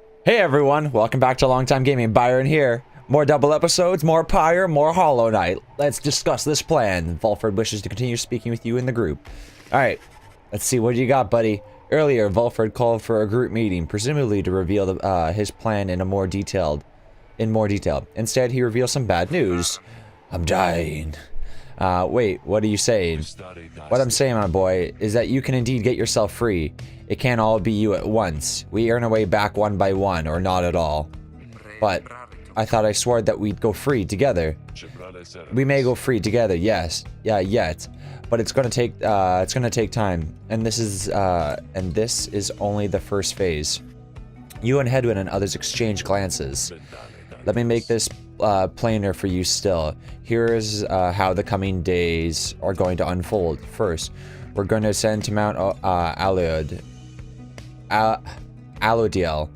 Hey everyone, welcome back to LongTimeGaming. Byron here. More double episodes, more Pyre, more Hollow Knight. Let's discuss this plan. Volfred wishes to continue speaking with you in the group. Alright, let's see, what do you got, buddy? Earlier, Volfred called for a group meeting, presumably to reveal his plan in more detail. Instead, he reveals some bad news. I'm dying. Wait, what are you saying? What I'm saying, my boy, is that you can indeed get yourself free. It can't all be you at once. We earn our way back one by one, or not at all. But I thought I swore that we'd go free together. We may go free together, yes. Yeah, yet. But it's gonna take time. And this is only the first phase. You and Hedwin and others exchange glances. Let me make this plainer for you still. Here is how the coming days are going to unfold. First, we're going to send to Mount Alodiel,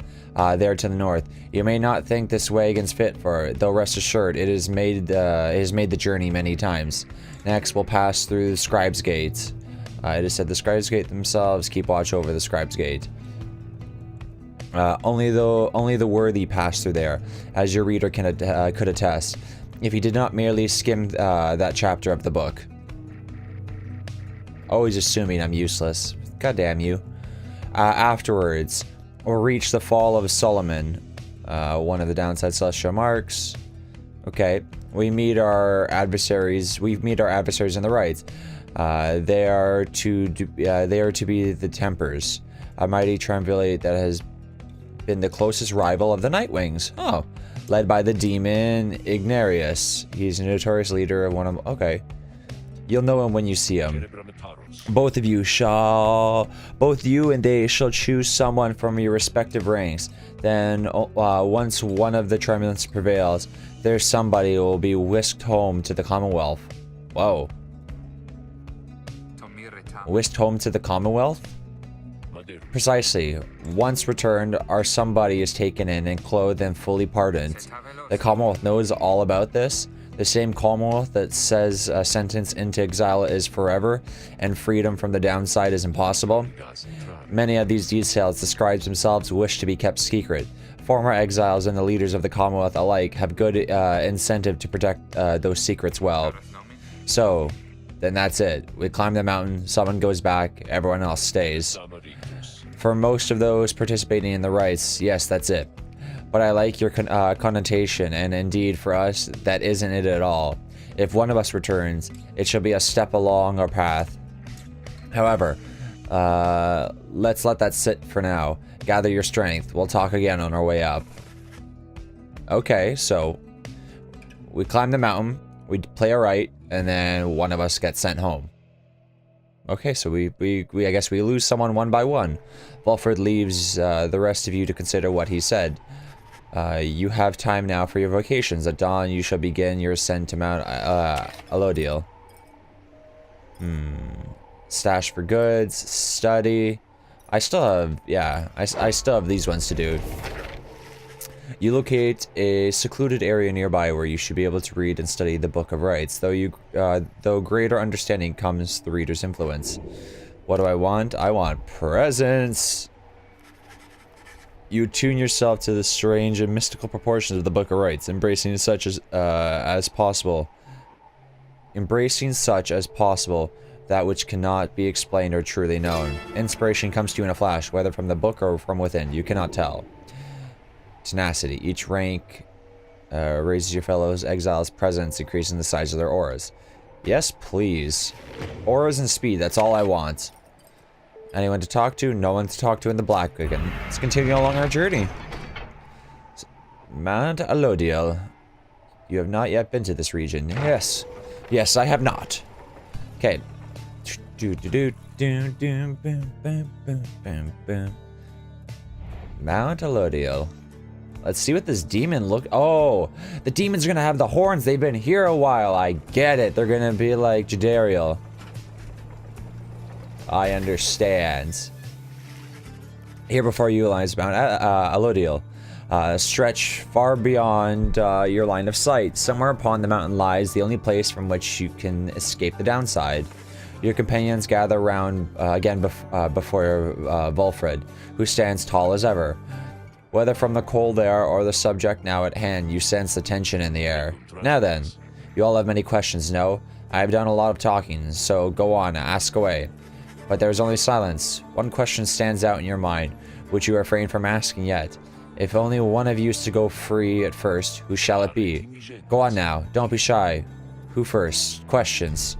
there to the north. You may not think this wagon's fit for it, though rest assured, it has made the journey many times. Next, we'll pass through the Scribe's Gate. It is said the Scribe's Gate themselves keep watch over the Scribe's Gate. Only the worthy pass through there, as your reader could attest, if he did not merely skim that chapter of the book. Always assuming I'm useless. God damn you. Afterwards, we'll reach the Fall of Solomon, one of the downside celestial marks. Okay, we meet our adversaries. We meet our adversaries on the right. They are to be the Tempers, a mighty triumvirate that has been the closest rival of the Nightwings. Oh, led by the demon Ignarius. He's a notorious leader of one of... Okay. You'll know him when you see him. Both you and they shall choose someone from your respective ranks. Then, once one of the tremulants prevails, there's somebody who will be whisked home to the Commonwealth. Whoa. Whisked home to the Commonwealth? Precisely. Once returned, our somebody is taken in and clothed and fully pardoned. The Commonwealth knows all about this. The same Commonwealth that says a sentence into exile is forever and freedom from the downside is impossible. Many of these details the scribes themselves wish to be kept secret. Former exiles and the leaders of the Commonwealth alike have good incentive to protect those secrets well. So, then that's it. We climb the mountain, someone goes back, everyone else stays. For most of those participating in the rites, yes, that's it. But I like your connotation, and indeed for us, that isn't it at all. If one of us returns, it shall be a step along our path. However, let's let that sit for now. Gather your strength. We'll talk again on our way up. Okay, so we climb the mountain, we play a rite, and then one of us gets sent home. Okay, so we I guess we lose someone one by one. Volfred leaves the rest of you to consider what he said. You have time now for your vocations. At dawn, you shall begin your ascent to Mount Alodiel. Stash for goods, study. I still have, yeah, I still have these ones to do. You locate a secluded area nearby where you should be able to read and study the Book of Rites, though greater understanding comes the reader's influence. What do I want? I want presents. You tune yourself to the strange and mystical proportions of the Book of Rites, embracing such as possible. Embracing such as possible that which cannot be explained or truly known. Inspiration comes to you in a flash, whether from the book or from within. You cannot tell. Tenacity. Each rank raises your fellows exiles' presence, increasing the size of their auras. Yes, please. Auras and speed, that's all I want. Anyone to talk to? No one to talk to in the Black Wagon. Let's continue along our journey. Mount Alodiel. You have not yet been to this region. Yes. Yes, I have not. Okay. Mount Alodiel. Let's see what this demon look. Oh, the demons are gonna have the horns. They've been here a while. I get it. They're gonna be like Jadariel. I understand. Here before you lies Mount Alodiel. Stretch far beyond your line of sight. Somewhere upon the mountain lies the only place from which you can escape the downside. Your companions gather round again before Volfred, who stands tall as ever. Whether from the cold air or the subject now at hand, you sense the tension in the air. Now then, you all have many questions, no? I have done a lot of talking, so go on, ask away. But there is only silence. One question stands out in your mind, which you refrain from asking yet. If only one of you is to go free at first, who shall it be? Go on now, don't be shy. Who first? Questions.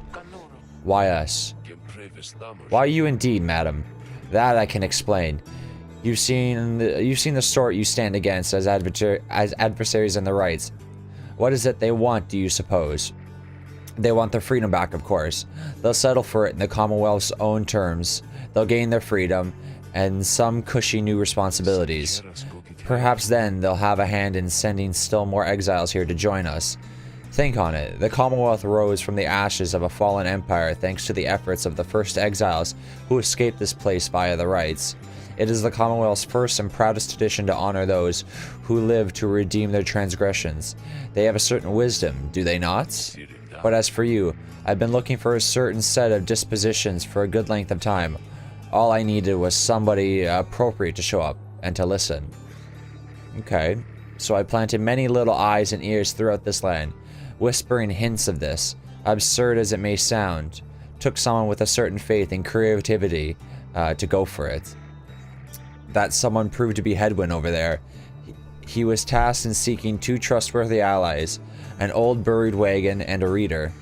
Why us? Why you indeed, madam? That I can explain. You've seen the sort you stand against as adversaries in the rights. What is it they want, do you suppose? They want their freedom back, of course. They'll settle for it in the Commonwealth's own terms. They'll gain their freedom and some cushy new responsibilities. Perhaps then they'll have a hand in sending still more exiles here to join us. Think on it. The Commonwealth rose from the ashes of a fallen empire thanks to the efforts of the first exiles who escaped this place via the rights. It is the Commonwealth's first and proudest tradition to honor those who live to redeem their transgressions. They have a certain wisdom, do they not? But as for you, I've been looking for a certain set of dispositions for a good length of time. All I needed was somebody appropriate to show up and to listen. Okay, so I planted many little eyes and ears throughout this land, whispering hints of this, absurd as it may sound. Took someone with a certain faith and creativity to go for it. That someone proved to be Headwind over there. He was tasked in seeking two trustworthy allies, an old buried wagon and a reader.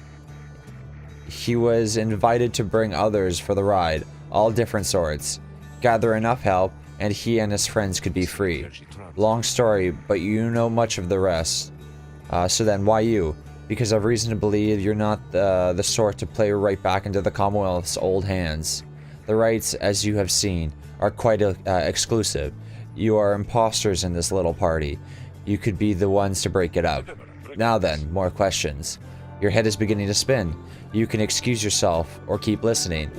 He was invited to bring others for the ride, all different sorts. Gather enough help, and he and his friends could be free. Long story, but you know much of the rest. So then, why you? Because I've reason to believe you're not the sort to play right back into the Commonwealth's old hands. The rights, as you have seen, are quite exclusive. You are imposters in this little party. You could be the ones to break it up. Now then, more questions. Your head is beginning to spin. You can excuse yourself or keep listening.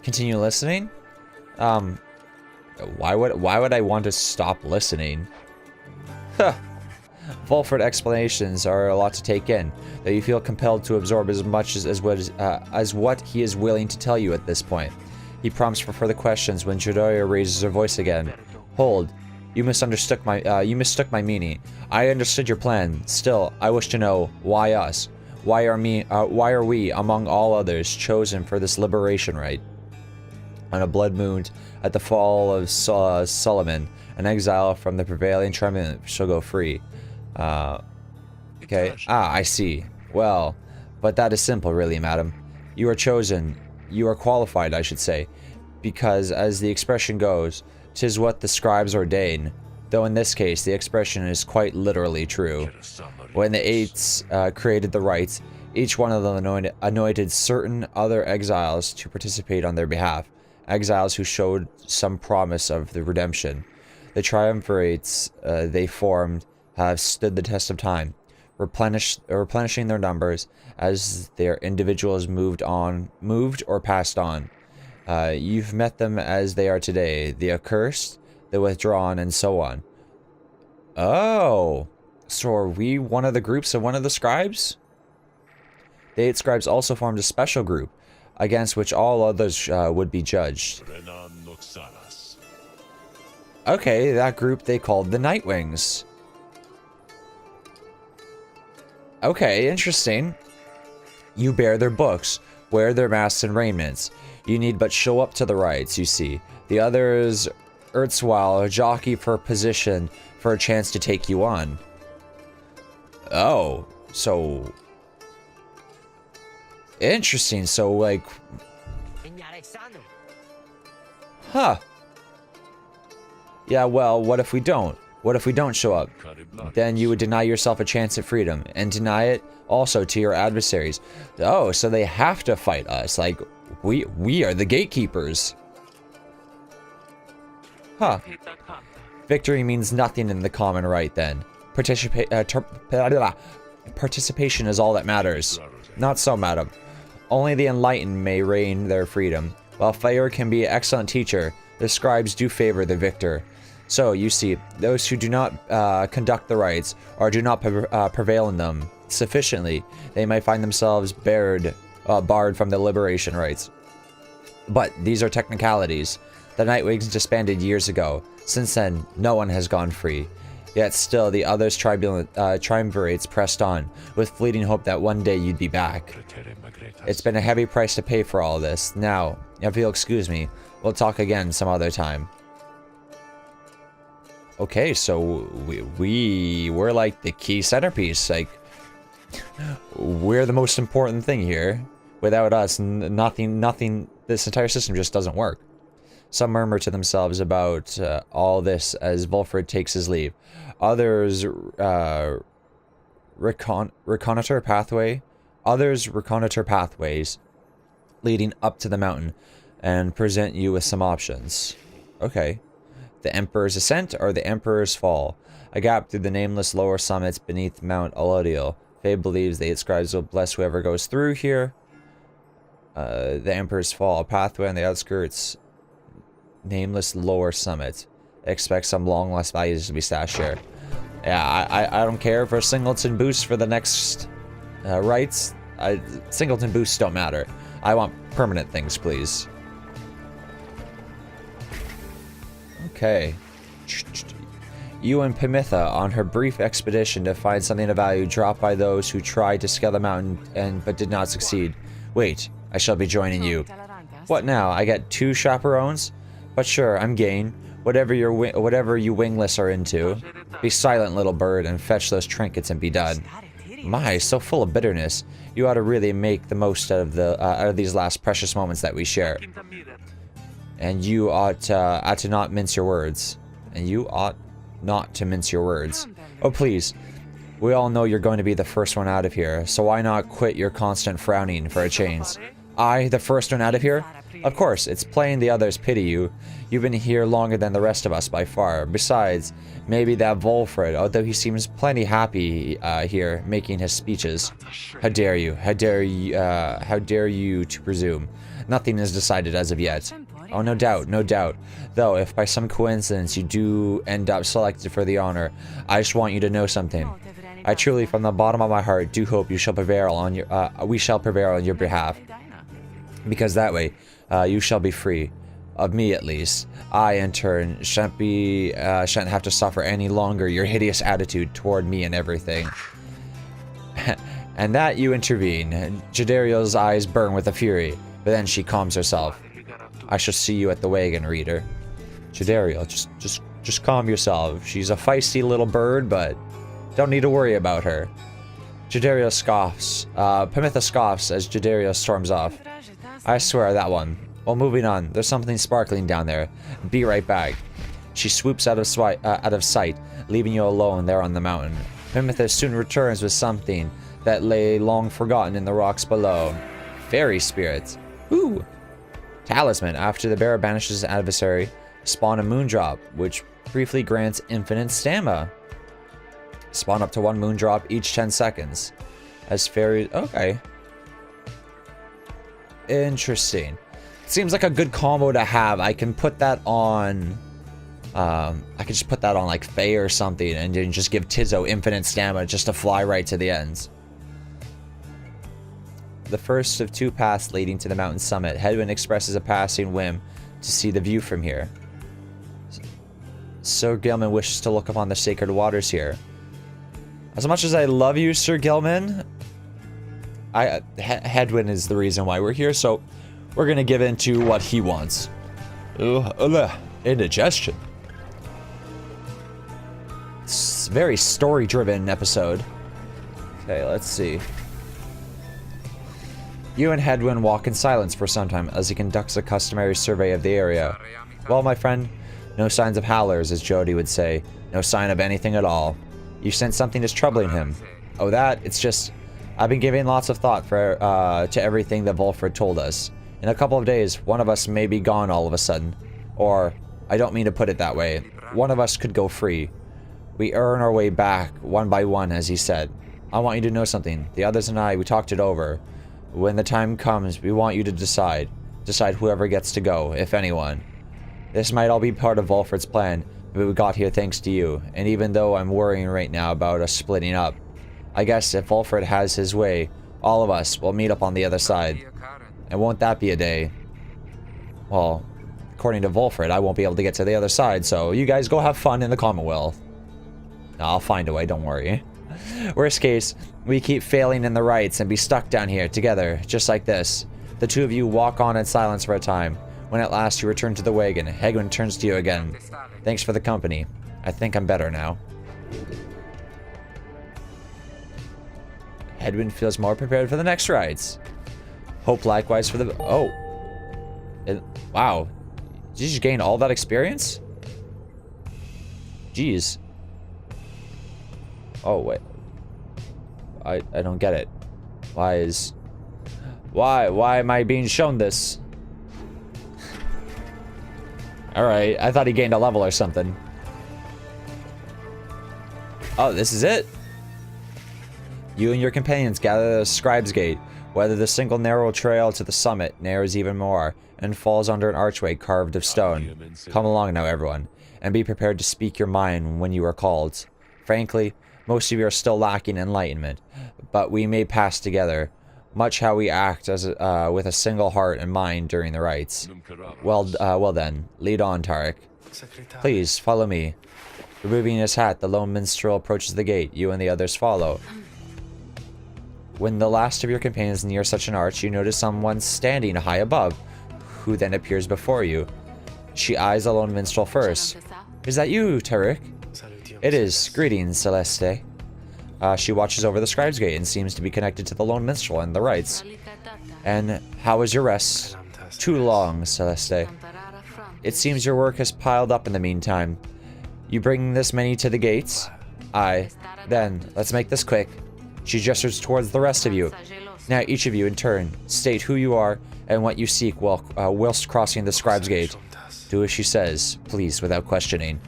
Continue listening? Why would I want to stop listening? Huh. Fulford explanations are a lot to take in, though you feel compelled to absorb as much as what he is willing to tell you at this point. He prompts for further questions when Jodoya raises her voice again. Hold. You misunderstood my meaning. I understood your plan. Still, I wish to know, why us? Why are we, among all others, chosen for this liberation rite? On a blood moon, at the fall of Solomon, an exile from the prevailing tribunal shall go free. Okay. Ah, I see. Well, but that is simple, really, madam. You are chosen. You are qualified, I should say, because, as the expression goes, 'tis what the scribes ordain, though in this case the expression is quite literally true. When the Eights created the rites, each one of them anointed certain other exiles to participate on their behalf, exiles who showed some promise of the redemption. The triumvirates they formed have stood the test of time, replenishing their numbers as their individuals moved or passed on. You've met them as they are today, the accursed, the withdrawn, and so on. Oh, so are we one of the groups of one of the scribes? The 8 scribes also formed a special group, against which all others would be judged. Okay, that group they called the Nightwings. Okay, interesting. You bear their books, wear their masks and raiments. You need but show up to the rites, you see. The others, erstwhile, jockey for position for a chance to take you on. Oh, so... interesting, so like... huh. Yeah, well, what if we don't? What if we don't show up? Then you would deny yourself a chance at freedom, and deny it also to your adversaries. Oh, so they have to fight us, like, we are the gatekeepers. Huh. Victory means nothing in the common right, then. Participation is all that matters. Not so, madam. Only the enlightened may reign their freedom. While Pyre can be an excellent teacher, the scribes do favor the victor. So, you see, those who do not conduct the rites, or do not prevail in them sufficiently, they might find themselves barred from the liberation rites. But these are technicalities. The Nightwings disbanded years ago. Since then, no one has gone free. Yet still, the others triumvirates pressed on, with fleeting hope that one day you'd be back. It's been a heavy price to pay for all this. Now, if you'll excuse me, we'll talk again some other time. Okay, so we're like the key centerpiece. Like, we're the most important thing here. Without us, nothing, this entire system just doesn't work. Some murmur to themselves about all this as Volfred takes his leave. Others reconnoiter pathways leading up to the mountain and present you with some options. Okay. The Emperor's Ascent or the Emperor's Fall. A gap through the nameless lower summits beneath Mount Olodiel. Faye believes the 8 scribes will bless whoever goes through here. The Emperor's Fall. A pathway on the outskirts. Nameless lower summit. Expect some long lost values to be stashed here. Yeah, I don't care for singleton boosts for the next rights. Singleton boosts don't matter. I want permanent things, please. Okay. You and Pimitha, on her brief expedition to find something of value, dropped by those who tried to scale the mountain but did not succeed. Wait, I shall be joining you. What now? I get 2 chaperones? But sure, I'm game. Whatever you wingless are into. Be silent, little bird, and fetch those trinkets and be done. My, so full of bitterness. You ought to really make the most out of these last precious moments that we share. And you ought to not mince your words. And you ought not to mince your words. Oh, please. We all know you're going to be the first one out of here, so why not quit your constant frowning for a change? I, the first one out of here? Of course, it's plain the others pity you. You've been here longer than the rest of us by far. Besides, maybe that Volfred, although he seems plenty happy here, making his speeches. How dare you? How dare you to presume? Nothing is decided as of yet. Oh, no doubt, no doubt. Though, if by some coincidence you do end up selected for the honor, I just want you to know something. I truly, from the bottom of my heart, do hope you shall prevail on your, we shall prevail on your behalf. Because that way, you shall be free. Of me, at least. I, in turn, shan't have to suffer any longer your hideous attitude toward me and everything. And that you intervene. Jadario's eyes burn with a fury, but then she calms herself. I shall see you at the wagon, reader. Jadario, just calm yourself. She's a feisty little bird, but don't need to worry about her. Jadario scoffs. Pimitha scoffs as Jadario storms off. I swear, that one. Well, moving on. There's something sparkling down there. Be right back. She swoops out of sight, leaving you alone there on the mountain. Pimitha soon returns with something that lay long forgotten in the rocks below. Fairy spirits. Ooh. Talisman. After the bearer banishes his adversary, spawn a moondrop, which briefly grants infinite stamina. Spawn up to 1 moondrop each 10 seconds. As fairies... Okay. Interesting. Seems like a good combo to have. I can put that on... I could just put that on like Faye or something and then just give Tizo infinite stamina just to fly right to the ends. The first of 2 paths leading to the mountain summit. Hedwyn expresses a passing whim to see the view from here. Sir Gilman wishes to look upon the sacred waters here. As much as I love you, Sir Gilman, Hedwyn is the reason why we're here, so we're gonna give in to what he wants. Indigestion. It's a very story-driven episode. Okay, let's see. You and Hedwyn walk in silence for some time as he conducts a customary survey of the area. Well, my friend, no signs of howlers, as Jody would say. No sign of anything at all. You sense something is troubling him. Oh, that? It's just... I've been giving lots of thought to everything that Volfred told us. In a couple of days, one of us may be gone all of a sudden. Or, I don't mean to put it that way, one of us could go free. We earn our way back, one by one, as he said. I want you to know something. The others and I, we talked it over. When the time comes, we want you to decide. Decide whoever gets to go, if anyone. This might all be part of Volfred's plan, but we got here thanks to you. And even though I'm worrying right now about us splitting up, I guess if Volfred has his way, all of us will meet up on the other side. And won't that be a day? Well, according to Volfred, I won't be able to get to the other side, so you guys go have fun in the Commonwealth. I'll find a way, don't worry. Worst case, we keep failing in the rites and be stuck down here together, just like this. The two of you walk on in silence for a time. When at last you return to the wagon, Hedwyn turns to you again. Thanks for the company. I think I'm better now. Hedwyn feels more prepared for the next rides. Hope likewise for the... Oh. Wow. Did you just gain all that experience? Jeez. Oh, wait. I don't get it. Why am I being shown this? Alright, I thought he gained a level or something. Oh, this is it? You and your companions gather the Scribe's Gate. Whether the single narrow trail to the summit narrows even more and falls under an archway carved of stone. Come along now, everyone, and be prepared to speak your mind when you are called. Frankly, most of you are still lacking enlightenment, but we may pass together. Much how we act as with a single heart and mind during the rites. Well then, lead on, Tarek. Please, follow me. Removing his hat, the lone minstrel approaches the gate. You and the others follow. When the last of your companions near such an arch, you notice someone standing high above, who then appears before you. She eyes the lone minstrel first. Is that you, Tarek? It is. Greetings, Celeste. She watches over the Scribe's Gate and seems to be connected to the lone minstrel and the rites. And how was your rest? Too long, Celeste. It seems your work has piled up in the meantime. You bring this many to the gates? Aye. Then, let's make this quick. She gestures towards the rest of you. Now each of you, in turn, state who you are and what you seek whilst crossing the Scribe's Gate. Do as she says, please, without questioning.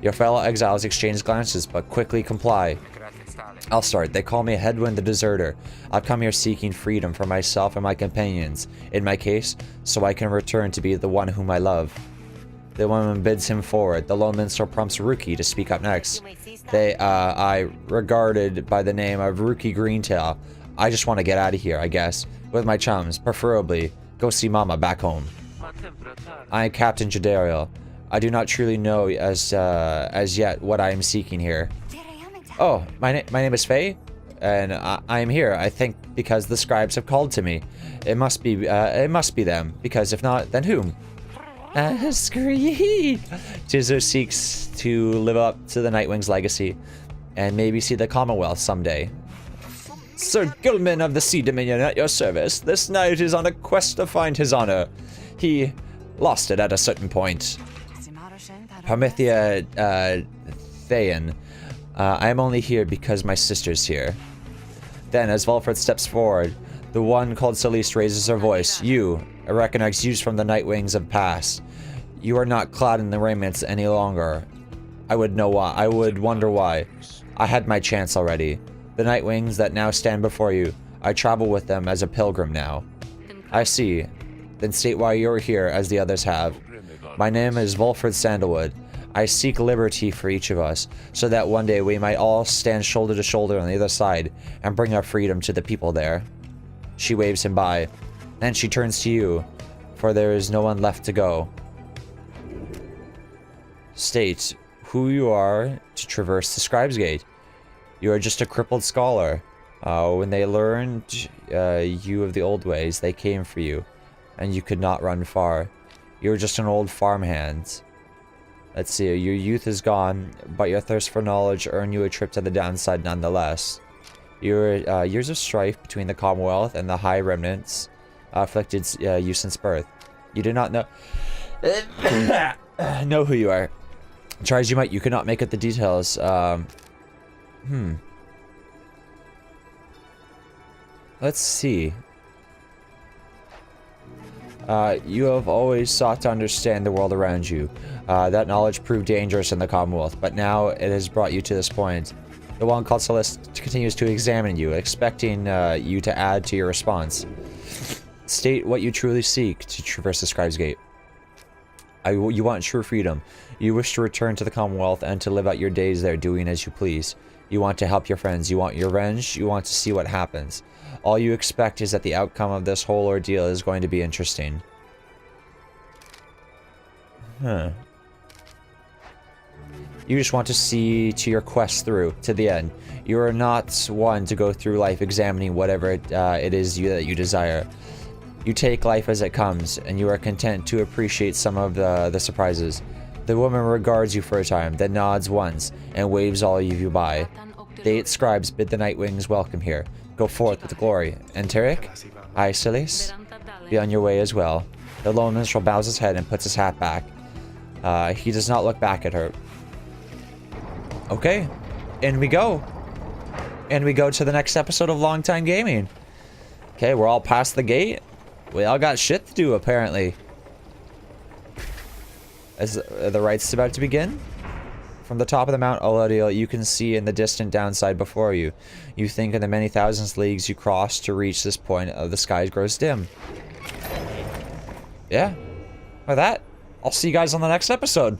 Your fellow exiles exchange glances, but quickly comply. I'll start. They call me Hedwyn the Deserter. I've come here seeking freedom for myself and my companions. In my case, so I can return to be the one whom I love. The woman bids him forward. The lone minstrel prompts Ruki to speak up next. I regarded by the name of Ruki Greentail. I just want to get out of here, I guess. With my chums, preferably. Go see Mama back home. I am Captain Jadariel. I do not truly know as yet what I am seeking here. Oh, my name is Faye, and I am here, I think, because the scribes have called to me. It must be them, because if not, then whom? Screed! Tizo seeks to live up to the Nightwing's legacy, and maybe see the Commonwealth someday. Sir Gilman of the Sea Dominion at your service. This knight is on a quest to find his honor. He lost it at a certain point. Parmithia, Thayan. I am only here because my sister's here. Then, as Volfred steps forward, the one called Celeste raises her voice. You, I recognize you from the Nightwings of past. You are not clad in the raiments any longer. I would know why. I would wonder why. I had my chance already. The Nightwings that now stand before you. I travel with them as a pilgrim now. I see. Then state why you are here, as the others have. My name is Volfred Sandalwood. I seek liberty for each of us, so that one day we might all stand shoulder to shoulder on the other side and bring our freedom to the people there. She waves him by. Then she turns to you, for there is no one left to go. State who you are to traverse the Scribe's Gate. You are just a crippled scholar. When they learned you of the old ways, they came for you, and you could not run far. You were just an old farmhand. Let's see, your youth is gone, but your thirst for knowledge earned you a trip to the downside nonetheless. Your years of strife between the Commonwealth and the High Remnants afflicted you since birth. You do not know know who you are. Try as you might, you could not make out the details. Let's see. You have always sought to understand the world around you. That knowledge proved dangerous in the Commonwealth, but now it has brought you to this point. The one called Celeste continues to examine you, expecting you to add to your response. State what you truly seek to traverse the Scribe's Gate. You want true freedom. You wish to return to the Commonwealth and to live out your days there doing as you please. You want to help your friends. You want your revenge. You want to see what happens. All you expect is that the outcome of this whole ordeal is going to be interesting. Huh. You just want to see to your quest through to the end. You are not one to go through life examining whatever it is that you desire. You take life as it comes, and you are content to appreciate some of the surprises. The woman regards you for a time, then nods once, and waves all of you by. The 8 scribes bid the Nightwings welcome here. Go forth with glory. And Tarek? Aye, Silis? Be on your way as well. The lone minstrel bows his head and puts his hat back. He does not look back at her. Okay, in we go. And we go to the next episode of LongTimeGaming. Okay, we're all past the gate. We all got shit to do, apparently. As the right's about to begin? From the top of the Mount Olodiel, you can see in the distant downside before you. You think of the many thousands leagues you crossed to reach this point of the sky grows dim. Yeah. With that, I'll see you guys on the next episode.